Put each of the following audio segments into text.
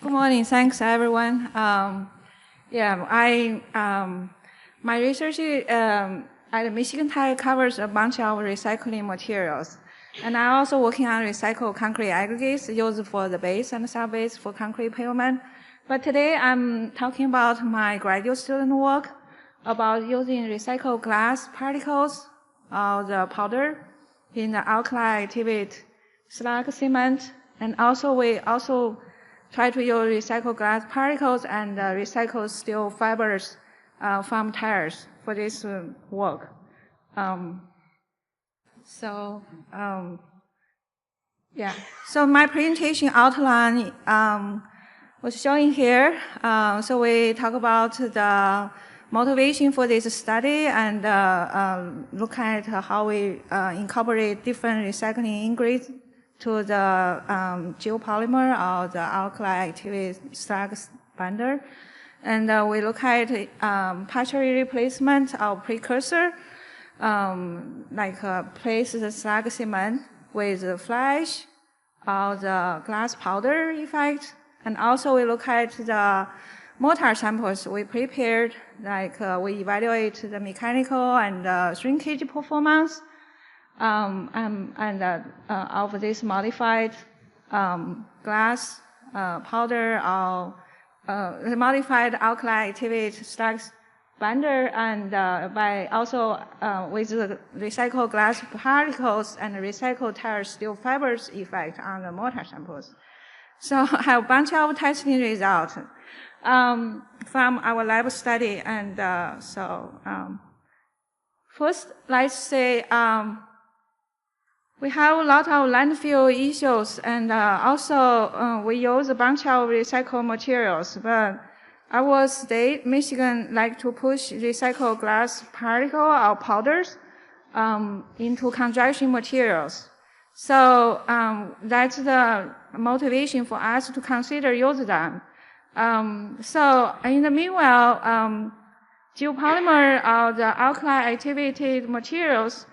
Good morning. Thanks, everyone. My research at Michigan Tech covers a bunch of recycling materials. And I'm also working on recycled concrete aggregates used for the base and subbase for concrete pavement. But today I'm talking about my graduate student work about using recycled glass particles or the powder in the alkali-activated slag cement. And also we also try to use recycled glass particles and recycled steel fibers from tires for this work. So my presentation outline was showing here. So we talk about the motivation for this study and look at how we incorporate different recycling ingredients to the geopolymer or the alkali-activated slag binder. And we look at partial replacement of precursor, place the slag cement with the flash or the glass powder effect. And also we look at the mortar samples we prepared, we evaluate the mechanical and shrinkage performance of this modified glass powder or modified alkali-activated slag binder, and by also with the recycled glass particles and recycled tire steel fibers effect on the mortar samples. So I have a bunch of testing results from our lab study, and first, let's say we have a lot of landfill issues, and also we use a bunch of recycled materials. But our state, Michigan, like to push recycled glass particle or powders into construction materials. So that's the motivation for us to consider use them. So in the meanwhile, geopolymer or the alkali-activated materials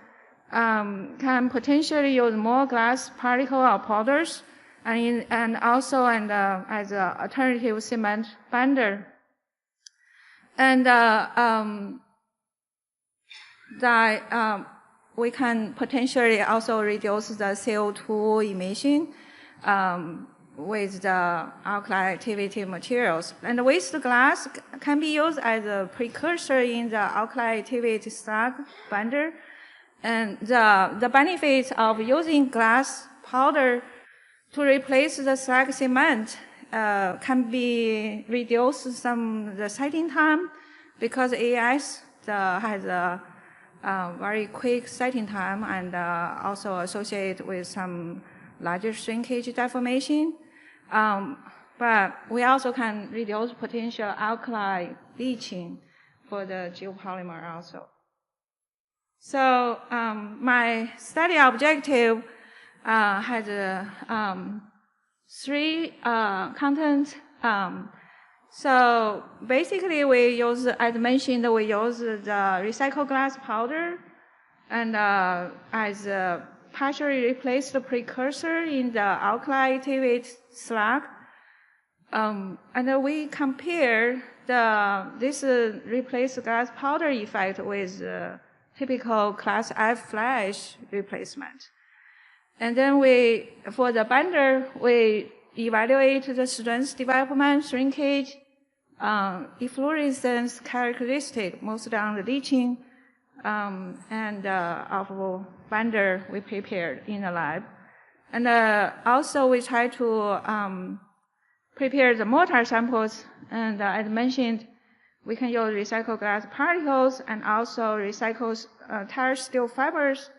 can potentially use more glass particle or powders, and also as an alternative cement binder. And we can potentially also reduce the CO2 emission with the alkali-activated materials. And waste glass can be used as a precursor in the alkali-activated slag binder. And the benefits of using glass powder to replace the slag cement can be reduce the setting time, because AS has a very quick setting time and also associated with some larger shrinkage deformation. But we also can reduce potential alkali leaching for the geopolymer also. So my study objective has three contents. So basically we use, as mentioned, we use the recycled glass powder and as a partially replaced precursor in the alkali-activated slag. And we compare this replaced glass powder effect with typical class F flash replacement. And then for the binder, we evaluate the strength development, shrinkage, efflorescence characteristic, mostly on the leaching, and of binder we prepared in the lab. And also we try to prepare the mortar samples, and as mentioned, we can use recycled glass particles and also recycled tire steel fibers,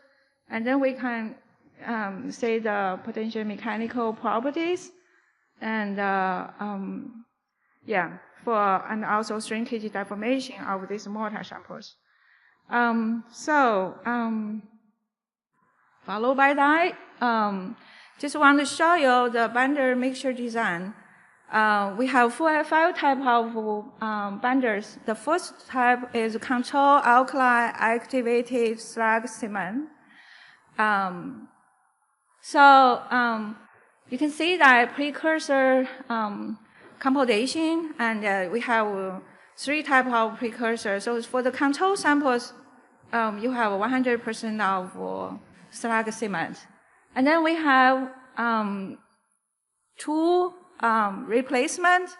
and then we can say the potential mechanical properties, and and also shrinkage deformation of these mortar samples. Followed by that, just want to show you the binder mixture design. We have five types of binders. The first type is control alkali-activated slag cement. You can see that precursor composition, and we have 3 types of precursors. So for the control samples, you have 100% of slag cement. And then we have 2 replacements.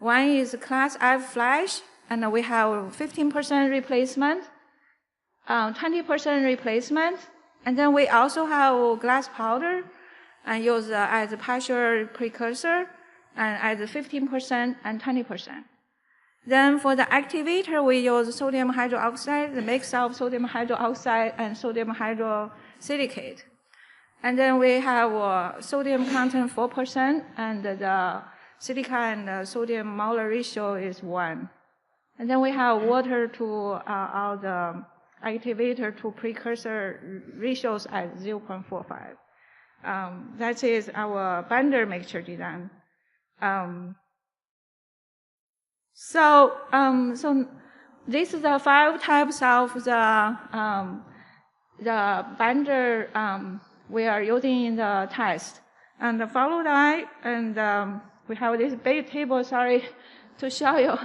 One is class F flash, and we have 15% replacement, 20% replacement. And then we also have glass powder and use as a partial precursor and as 15% and 20%. Then for the activator, we use sodium hydroxide, the mix of sodium hydroxide and sodium hydrosilicate. And then we have sodium content 4%, and the silica and sodium molar ratio is 1. And then we have water to all the activator to precursor ratios at 0.45. That is our binder mixture design. So this is the 5 types of the binder we are using in the test. And follow that, and we have this big table, sorry, to show you.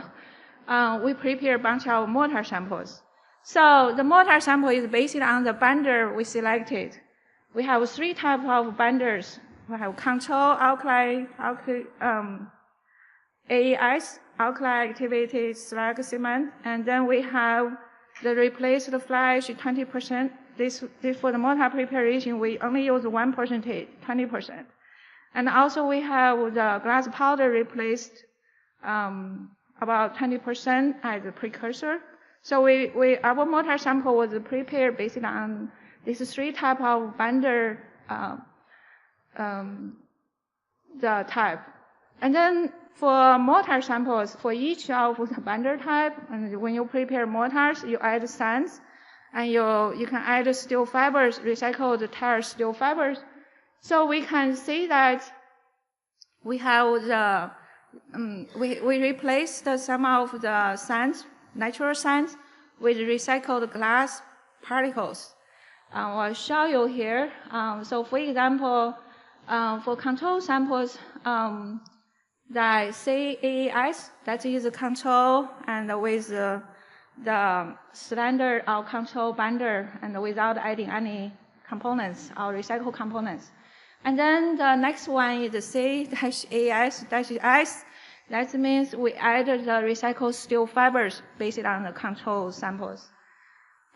We prepare a bunch of mortar samples. So the mortar sample is based on the binder we selected. We have 3 types of binders. We have control, AES, alkali-activated slag cement, and then we have the replaced flash 20%. This for the mortar preparation, we only use 1%, 20%. And also we have the glass powder replaced about 20% as a precursor. So our mortar sample was prepared based on these 3 types of binder the type. And then for mortar samples, for each of the binder type, and when you prepare mortars, you add sands, and you can add steel fibers, recycled tire steel fibers. So we can see that we have the we replaced some of the sands, natural sands, with recycled glass particles. I'll show you here. So for example, for control samples, the CAES, that is the control, and with the cylinder or control binder, and without adding any components or recycled components. And then the next one is the C-AS-S. That means we added the recycled steel fibers based on the control samples.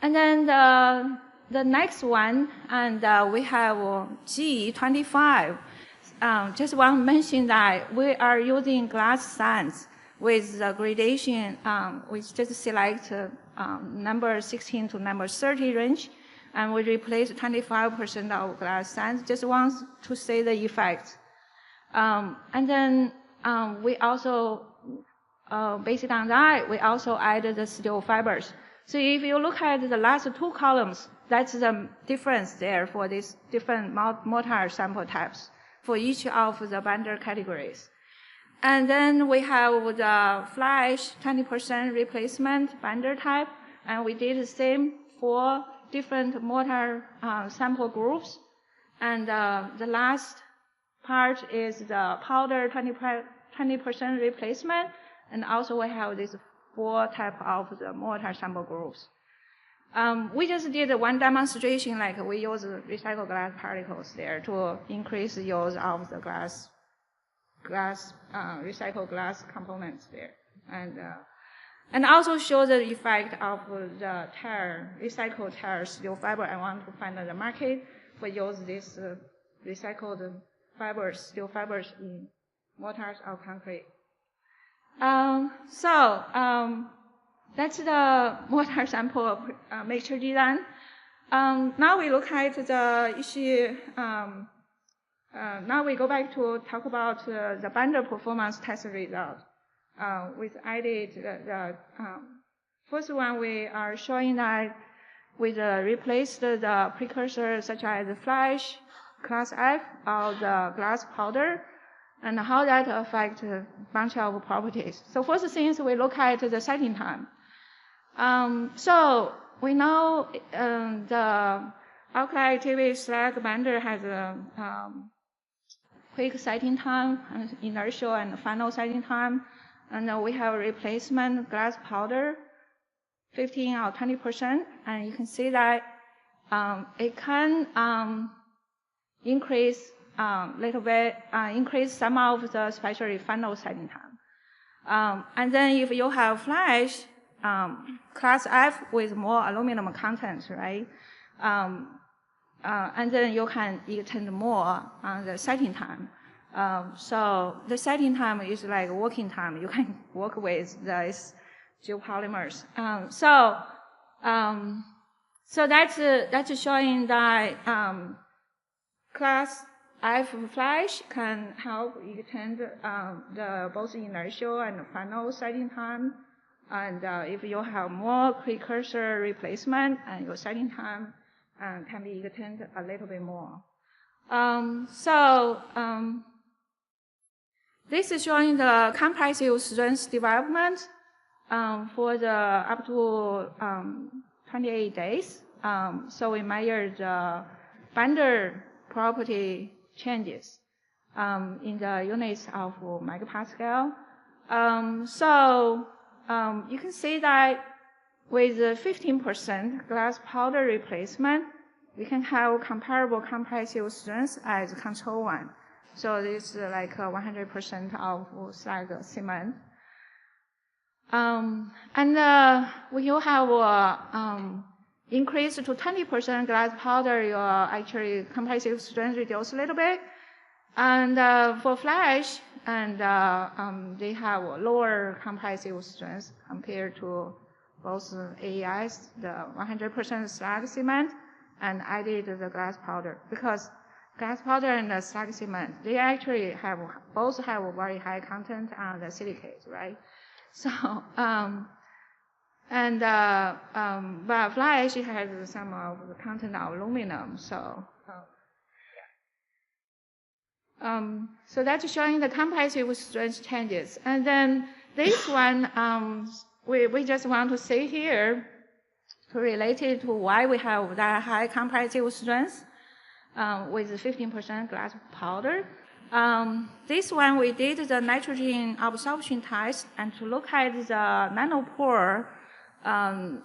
And then the next one, and we have G25. Just want to mention that we are using glass sands with the gradation. We just select number 16 to number 30 range, and we replace 25% of glass sands. Just want to see the effect. And then we also, based on that, we also added the steel fibers. So if you look at the last 2 columns, that's the difference there for these different mortar sample types for each of the binder categories. And then we have the flash 20% replacement binder type, and we did the same for different mortar sample groups. And the last part is the powder 20% replacement, and also we have these 4 types of the mortar sample groups. We just did one demonstration, like we use recycled glass particles there to increase the use of the recycled glass components there, and also show the effect of the recycled tire steel fiber. I want to find the market for use this recycled fibers, steel fibers in mortars or concrete. That's the mortar sample mixture design. Now we look at the issue. Now we go back to talk about the binder performance test result. With added the first one, we are showing that we replaced the precursors such as the flash, class F, or the glass powder, and how that affects a bunch of properties. So first things we look at the setting time. So we know the alkali-activated slag binder has quick setting time, and inertial and final setting time. And we have replacement glass powder, 15 or 20%. And you can see that it can increase little bit, increase some of the especially final setting time. And then if you have flash, class F with more aluminum content, right? And then you can extend more on the setting time. So the setting time is like working time. You can work with these geopolymers. So that's showing that class F flash can help extend the both inertial and final setting time. And if you have more precursor replacement, and your setting time can be extended a little bit more. This is showing the compressive strength development for the up to 28 days. So we measure the bonder property changes in the units of megapascal. You can see that with 15% glass powder replacement, we can have comparable compressive strength as control one. So this is like 100% of slag cement. And when you have increase to 20% glass powder, your actually compressive strength reduce a little bit. And for flash, and they have lower compressive strength compared to both AES, the 100% slag cement, and added the glass powder. Because glass powder and the slag cement, they actually both have a very high content on the silicate, right? So, but flash has some of the content of aluminum, so. So that's showing the compressive strength changes. And then this one, we just want to say here, to relate it to why we have that high compressive strength with 15% glass powder. This one, we did the nitrogen absorption test, and to look at the nanopore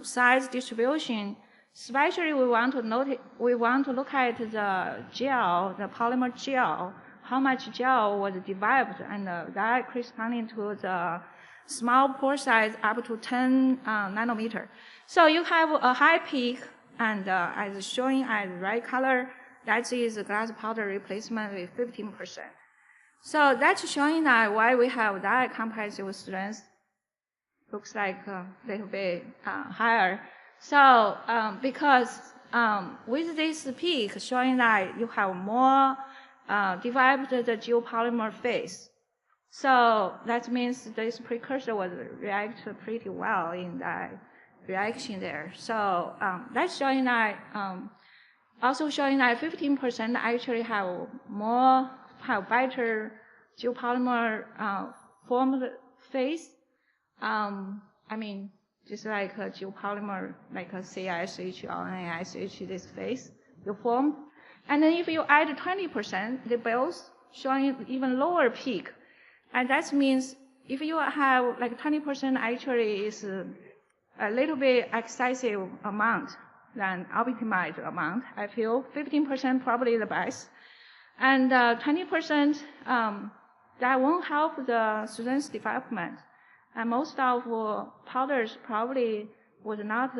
size distribution. Especially, we want to look at the gel, the polymer gel, how much gel was developed, and that corresponding to the small pore size up to 10 nanometer. So you have a high peak, and as shown as red color, that is glass powder replacement with 15%. So that's showing that why we have that compressive strength looks like a little bit higher. So because with this peak showing that you have more developed the geopolymer phase. So that means this precursor was react pretty well in that reaction there. So that's showing that, also showing that 15% actually have better geopolymer formed phase. I mean, just like a geopolymer, like a CISH or NISH, this phase you form. And then if you add 20%, they both showing even lower peak. And that means if you have like 20% actually is a little bit excessive amount than optimized amount. I feel 15% probably the best. And 20%, that won't help the strength development. And most of powders probably would not,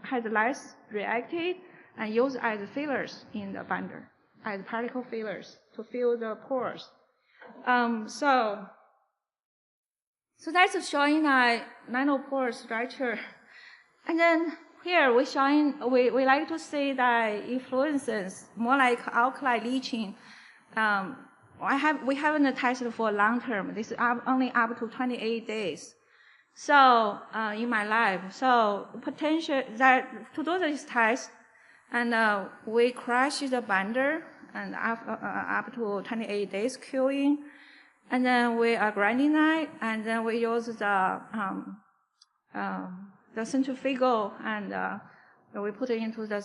has less reacted and used as fillers in the binder, as particle fillers to fill the pores. So that's showing a nanopore structure. And then here we're showing, we like to say that influences more like alkali leaching. We haven't tested for long term. This is only up to 28 days. So in my lab, so potential that to do this test, and we crush the binder and up to 28 days queuing, and then we are grinding that, and then we use the centrifugal, and we put it into the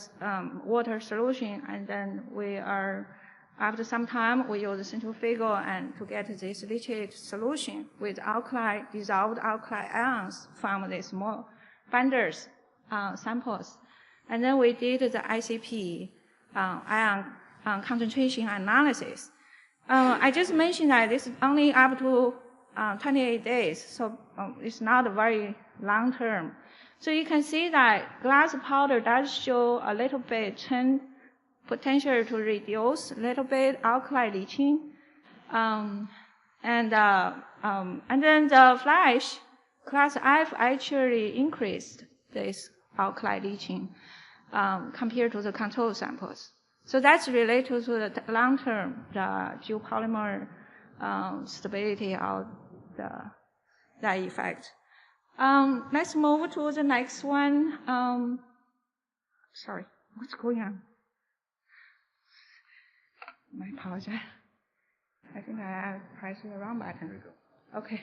water solution, and then we are After some time, we use centrifugal and to get this leachate solution with dissolved alkali ions from these small binders samples. And then we did the ICP, ion concentration analysis. I just mentioned that this is only up to 28 days, so it's not very long term. So you can see that glass powder does show a little bit potential to reduce a little bit alkali leaching. And then the flash, class F actually increased this alkali leaching compared to the control samples. So that's related to the long-term, the geopolymer stability of that effect. Let's move to the next one. Sorry, what's going on? I apologize. I think I pressed the wrong button. Okay.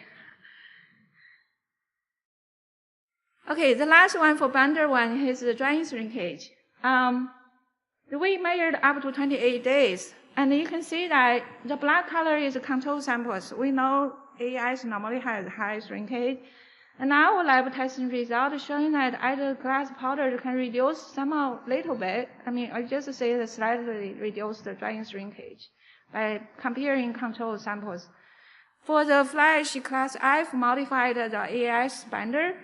Okay, the last one for binder one is the drying shrinkage. We measured up to 28 days, and you can see that the black color is control samples. We know AES normally has high shrinkage, and our lab testing result showing that either glass powder can reduce somehow little bit. I mean, I just say that slightly reduce the drying shrinkage by comparing control samples. For the flash class F modified the AES binder,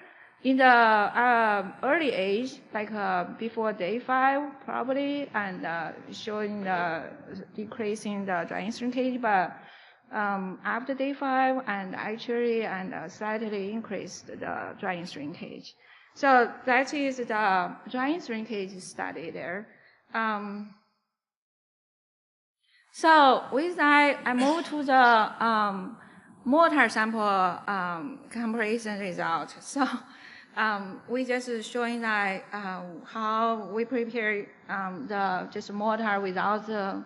in the early age, like before day 5 probably, and showing the decreasing the drying shrinkage, but after day 5 and slightly increased the drying shrinkage. So that is the drying shrinkage study there. So with that, I move to the mortar sample comparison result. So we just showing that how we prepare just mortar without the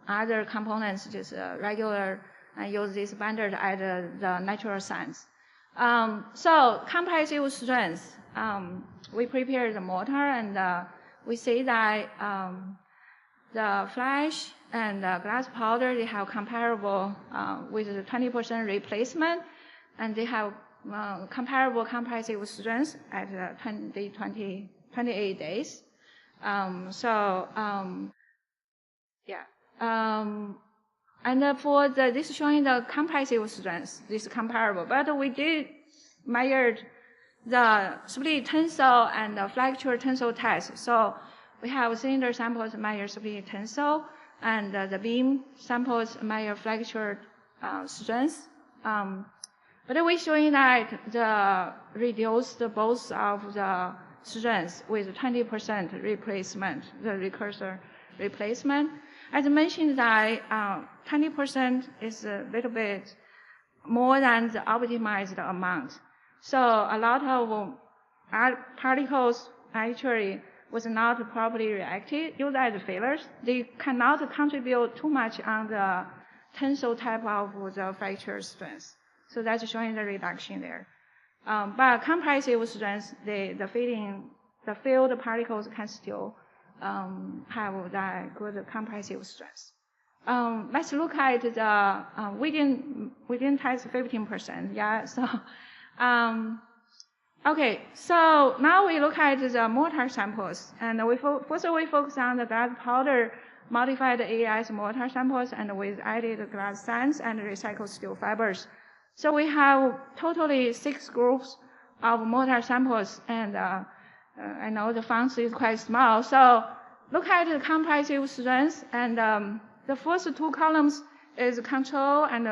other components, just regular, and use this binder at the natural science. So compressive strength, we prepare the mortar, and we see that the flash and the glass powder, they have comparable with the 20% replacement, and they have comparable compressive strength at 28 days. And for this showing the compressive strength, this is comparable. But we did measure the split tensile and the flexural tensile test. So we have cylinder samples measure split tensile, and the beam samples measure flexural strength. But we're showing that the reduced both of the strengths with 20% replacement, the precursor replacement. As I mentioned that 20% is a little bit more than the optimized amount. So a lot of particles actually was not properly reacted, used as fillers. They cannot contribute too much on the tensile type of the fracture strength. So that's showing the reduction there. But compressive strength, the filled particles can still have that good compressive strength. Let's look at the, we didn't test 15%, yeah, so, okay, so now we look at the mortar samples, and first we focus on the glass powder modified AES mortar samples, and with added glass sands and recycled steel fibers. So we have totally 6 groups of mortar samples, and I know the font is quite small. So look at the compressive strength, and the first 2 columns is control, and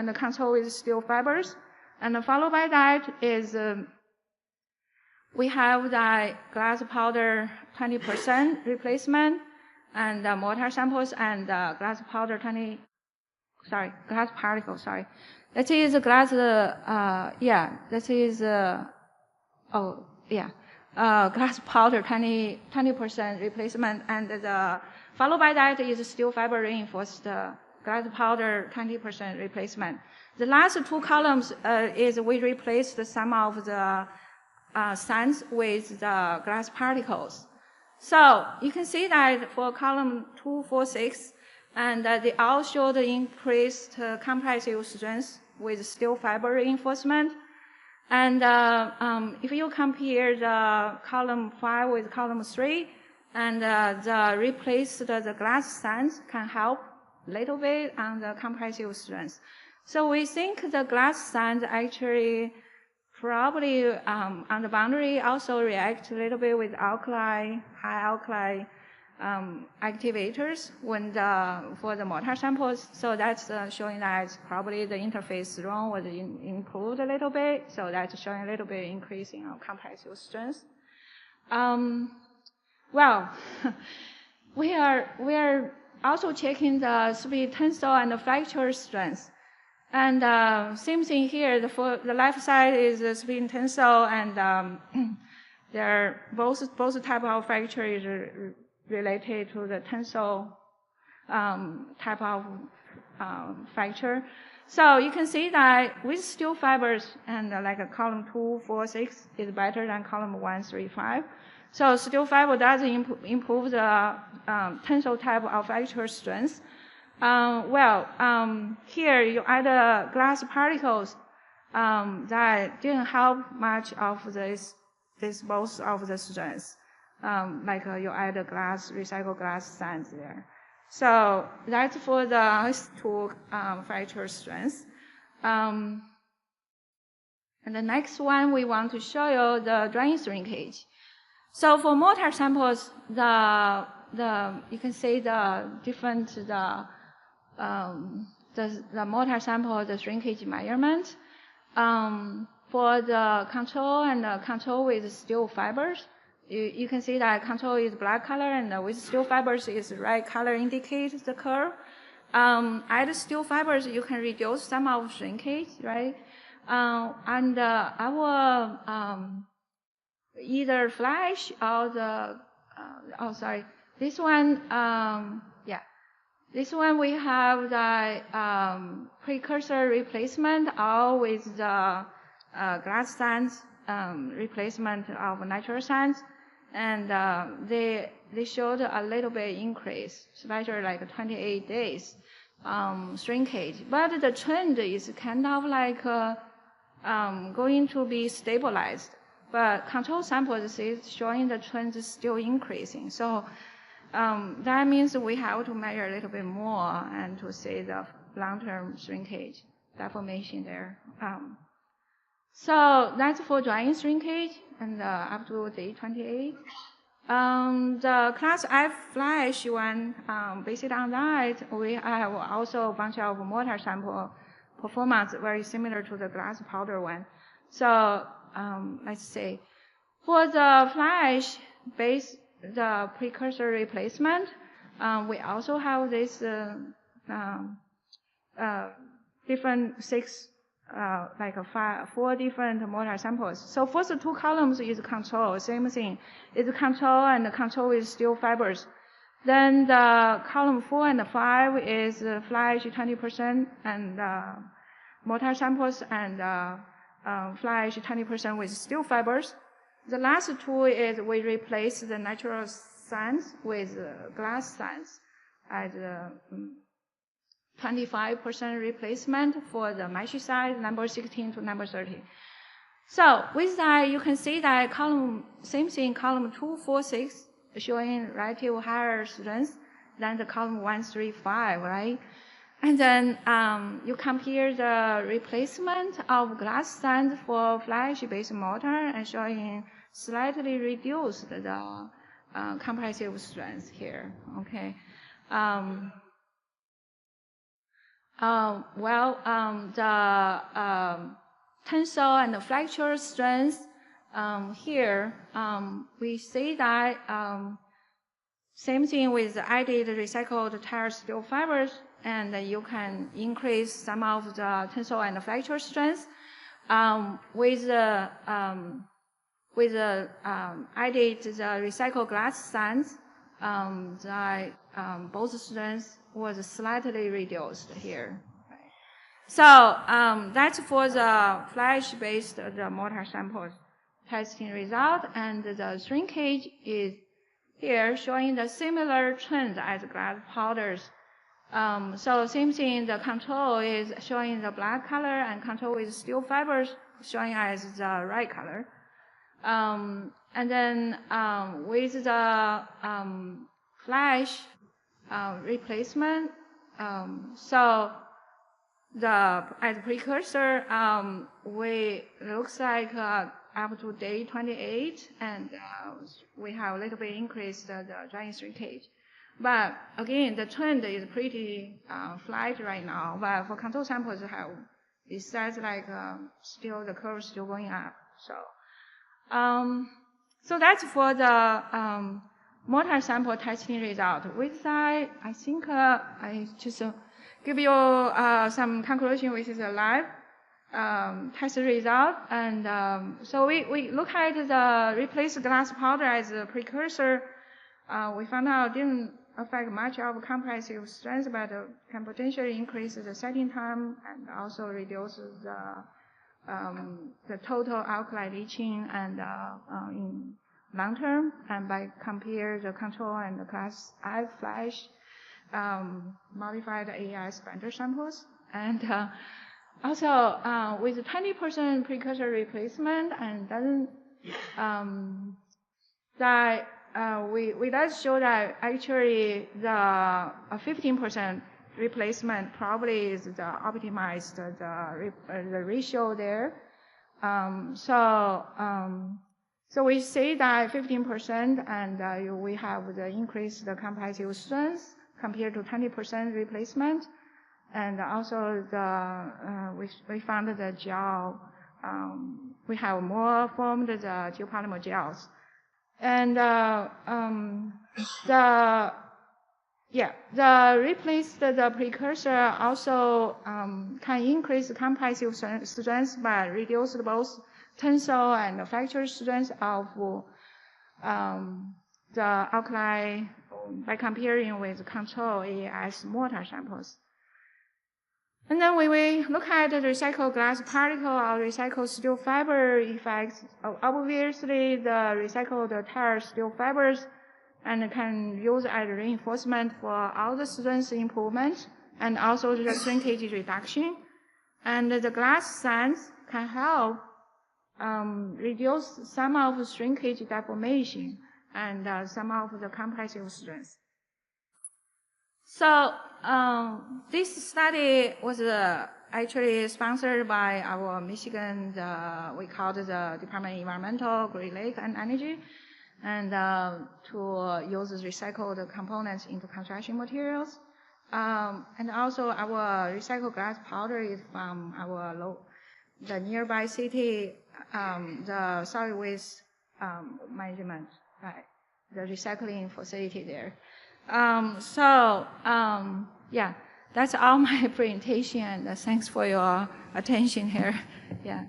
the control is steel fibers, and followed by that is we have the glass powder 20% replacement, and the mortar samples, and glass powder glass particle, sorry. That is glass, that is, glass powder 20% replacement, and followed by that is steel fiber reinforced glass powder 20% replacement. The last 2 columns is we replaced some of the sands with the glass particles. So you can see that for column 2, 4, 6, and they all show the increased compressive strength with steel fiber reinforcement. And if you compare the column 5 with column 3, and the replaced the glass sands can help a little bit on the compressive strength. So we think the glass sands actually probably on the boundary also react a little bit with alkali, high alkali activators when for the mortar samples. So that's showing that probably the interface zone was improved a little bit. So that's showing a little bit increase in compressive strength. Well, we are also checking the speed tensile and the flexural strength. And same thing here. For the left side is the speed tensile, and they're both type of fracture is related to the tensile type of fracture. So you can see that with steel fibers and like a column 2, 4, 6 is better than column 1, 3, 5. So steel fiber does improve the tensile type of fracture strength. Here you add glass particles that didn't help much of this both of the strengths. You add a recycled glass sands there. So that's for the two fracture strengths. And the next one we want to show you the drying shrinkage. So for mortar samples, you can see the different the mortar sample, the shrinkage measurement. For the control and the control with steel fibers, you can see that control is black color and with steel fibers is red color indicates the curve. Add steel fibers, you can reduce some of shrinkage, right? And our either flash or the, this one, this one we have the precursor replacement or with the glass sands replacement of natural sands, and they showed a little bit increase, especially like 28 days shrinkage. But the trend is kind of like going to be stabilized. But control samples is showing the trend is still increasing. So that means we have to measure a little bit more and to see the long-term shrinkage deformation there. So that's for drying shrinkage and up to day 28. The class F flash one, based on that, we have also a bunch of mortar sample performance very similar to the glass powder one. So let's see. For the flash base, the precursor replacement, we also have this different four different mortar samples. So first two columns is control, same thing. It's control and control with steel fibers. Then the column 4 and 5 is flash 20% and mortar samples and flash 20% with steel fibers. The last two is we replace the natural sands with glass sands at 25% replacement for the mesh size, number 16 to number 30. So with that, you can see that same thing, column 2, 4, 6, showing relative higher strength than the column 1, 3, 5, right? And then you compare the replacement of glass sands for flash-based mortar and showing slightly reduced the compressive strength here, okay? The tensile and the flexural strength here, we see that same thing with added recycled tire steel fibers, and you can increase some of the tensile and flexural strength with the added the recycled glass sands. Both strengths was slightly reduced here. Right. So that's for the flash-based the mortar samples testing result, and the shrinkage is here showing the similar trend as glass powders. So same thing, the control is showing the black color, and control with steel fibers showing as the red color. And then with the flash replacement, so as precursor, we looks like up to day 28, and we have a little bit increased the drying shrinkage. But again, the trend is pretty flat right now. But for control samples, it says like still the curve is still going up. So that's for the mortar sample testing result. With that, I think I just give you some conclusion with the live test result. And so we look at the replaced glass powder as a precursor. We found out it didn't affect much of compressive strength, but can potentially increase the setting time and also reduce the total alkali leaching and in long term. And by compare the control and the class I flash modified AES spender samples, and also with 20% precursor replacement, and then that we does show that actually the 15% replacement probably is the optimized the ratio there. So we say that 15%, and we have the increased the compressive strength compared to 20% replacement, and also we found the gel. We have more formed the geopolymer gels. And the precursor also can increase the compressive strength by reduce both tensile and flexural strength of the alkali by comparing with control AES mortar samples. And then when we look at the recycled glass particle or recycled steel fiber effects, obviously the recycled tire steel fibers and can use as reinforcement for all the strength improvement and also the shrinkage reduction. And the glass sands can help reduce some of the shrinkage deformation and some of the compressive strength. So this study was actually sponsored by our Michigan, we called the Department of Environmental, Great Lake, and Energy, and to use recycled components into construction materials. And also our recycled glass powder is from the nearby city, the solid waste management, right, the recycling facility there. Yeah, that's all my presentation, and thanks for your attention here. Yeah.